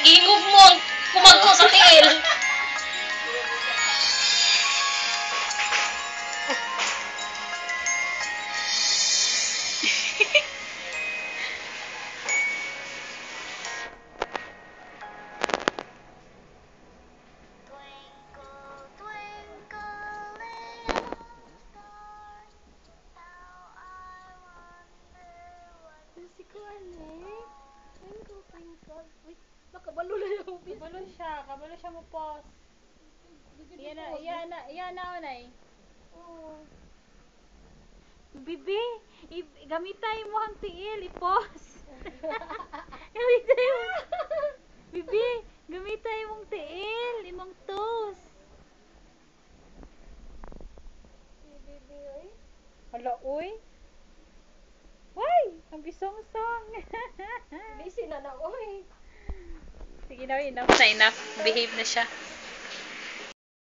Gihingog mo ang kumagko sa tiil. Si Kuane. Twinkle, twinkle. Wait, nakabalo na yung bis. Kabalo siya mo pause. Iyan na onay. Oo. Bibi, gamitay mo ang tiil, ipos. Gamitay mo. Bibi, gamitay mong tiil, imong toes. Bibi, oy. Hala, uy. Why? Ang bisong-song. Busy na na, oy. Sige na, enough. Behave na siya.